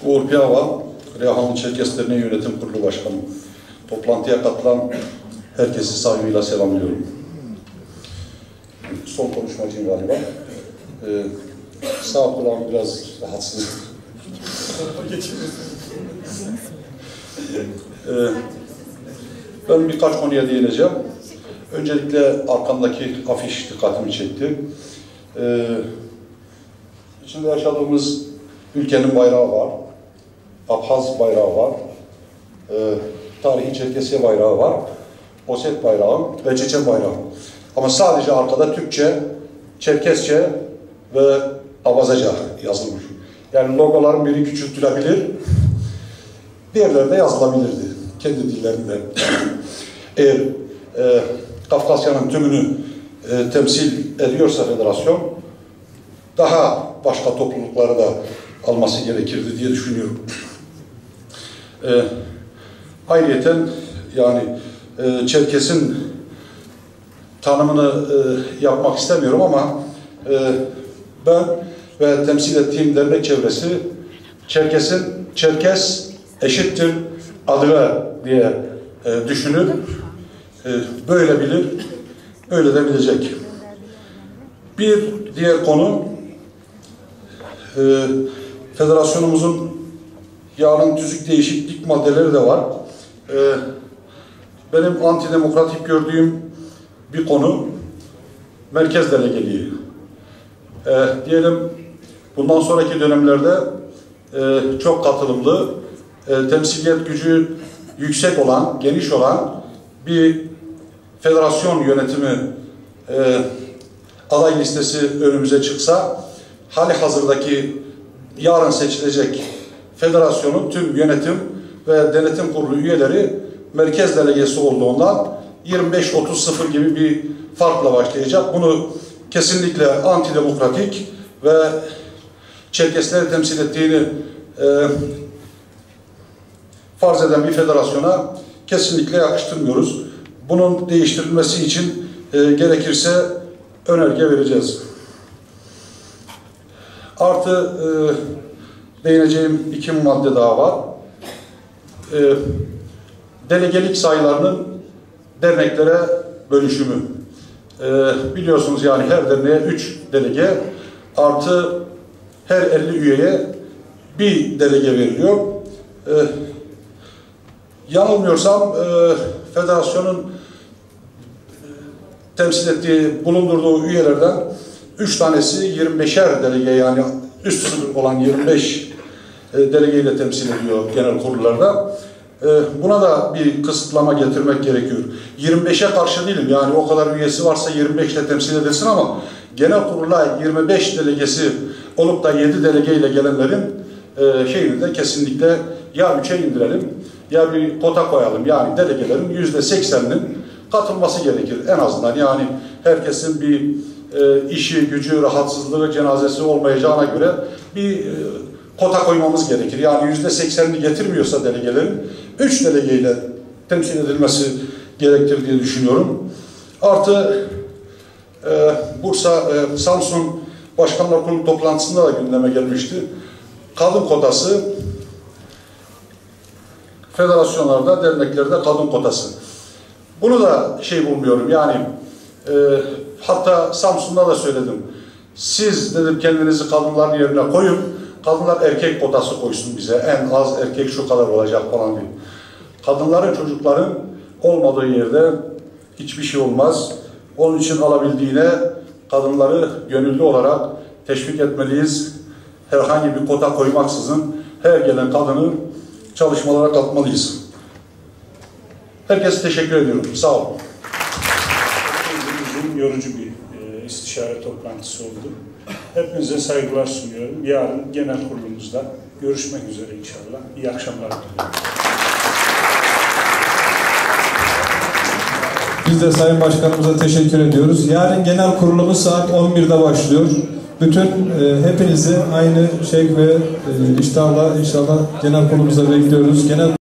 Uğur Piyava, Rehanlı Çerkes Derneği Yönetim Kurulu Başkanı. Toplantıya katılan herkesi saygıyla selamlıyorum. Son konuşmacıyım galiba. Sağ kulağım biraz rahatsız. Ben birkaç konuya değineceğim. Öncelikle arkamdaki afiş dikkatimi çekti. İçinde yaşadığımız ülkenin bayrağı var. Abhaz bayrağı var. Tarihi Çerkesya bayrağı var. Osset bayrağı ve Çeçen bayrağı. Ama sadece arkada Türkçe, Çerkesçe ve Abazaca yazılmış. Yani logoların biri küçültülebilir, diğerleri de yazılabilirdi kendi dillerinde. Eğer Kafkasya'nın tümünü temsil ediyorsa federasyon, daha başka toplulukları da alması gerekirdi diye düşünüyorum. Ayrıyeten yani Çerkes'in tanımını yapmak istemiyorum ama ben ve temsil ettiğim dernek çevresi Çerkes eşittir Adıve diye düşünür, böyle bilir, öyle de bilecek. Bir diğer konu, federasyonumuzun yarın tüzük değişiklik maddeleri de var. Benim antidemokratik gördüğüm bir konu merkez delegeliği. Diyelim bundan sonraki dönemlerde çok katılımlı, temsiliyet gücü yüksek olan, geniş olan bir federasyon yönetimi aday listesi önümüze çıksa, hali hazırdaki yarın seçilecek federasyonun tüm yönetim ve denetim kurulu üyeleri merkez delegesi olduğundan 25-30-0 gibi bir farkla başlayacak. Bunu kesinlikle antidemokratik ve Çerkesleri temsil ettiğini farz eden bir federasyona kesinlikle yakıştırmıyoruz. Bunun değiştirilmesi için gerekirse önerge vereceğiz. Artı değineceğim iki madde daha var. Delegelik sayılarının derneklere bölüşümü. Biliyorsunuz yani her derneğe 3 delege artı her 50 üyeye bir delege veriliyor. Yanılmıyorsam federasyonun temsil ettiği, bulundurduğu üyelerden 3 tanesi 25'er delege, yani üst sınır olan 25 delegeyle temsil ediyor genel kurullarda. Buna da bir kısıtlama getirmek gerekiyor. 25'e karşı değilim, yani o kadar üyesi varsa 25 ile temsil edilsin, ama genel kurula 25 delegesi olup da 7 delegeyle gelenlerin şeyini de kesinlikle ya 3'e indirelim ya bir kota koyalım. Yani delegelerin %80'inin katılması gerekir en azından. Yani herkesin bir işi, gücü, rahatsızlığı, cenazesi olmayacağına göre bir kota koymamız gerekir. Yani %80'ini getirmiyorsa delegelerin 3 delegeyle temsil edilmesi gerektir diye düşünüyorum. Artı Bursa, Samsun Başkanlar Kurulu toplantısında da gündeme gelmişti. Kadın kotası, federasyonlarda, derneklerde kadın kotası. Bunu da bulmuyorum yani. Hatta Samsun'da da söyledim. Siz dedim kendinizi kadınların yerine koyun. Kadınlar erkek kotası koysun bize. En az erkek şu kadar olacak falan diye. Kadınların, çocukların olmadığı yerde hiçbir şey olmaz. Onun için alabildiğine kadınları gönüllü olarak teşvik etmeliyiz. Herhangi bir kota koymaksızın her gelen kadını çalışmalara katmalıyız. Herkese teşekkür ediyorum. Sağ olun. Uzun, yorucu bir istişare toplantısı oldu. Hepinize saygılar sunuyorum. Yarın genel kurulumuzda görüşmek üzere inşallah. İyi akşamlar diliyorum. Biz de Sayın Başkanımıza teşekkür ediyoruz. Yarın genel kurulumuz saat 11'de başlıyor. Bütün hepinizi aynı şevk ve iştahla inşallah genel kurulumuza bekliyoruz.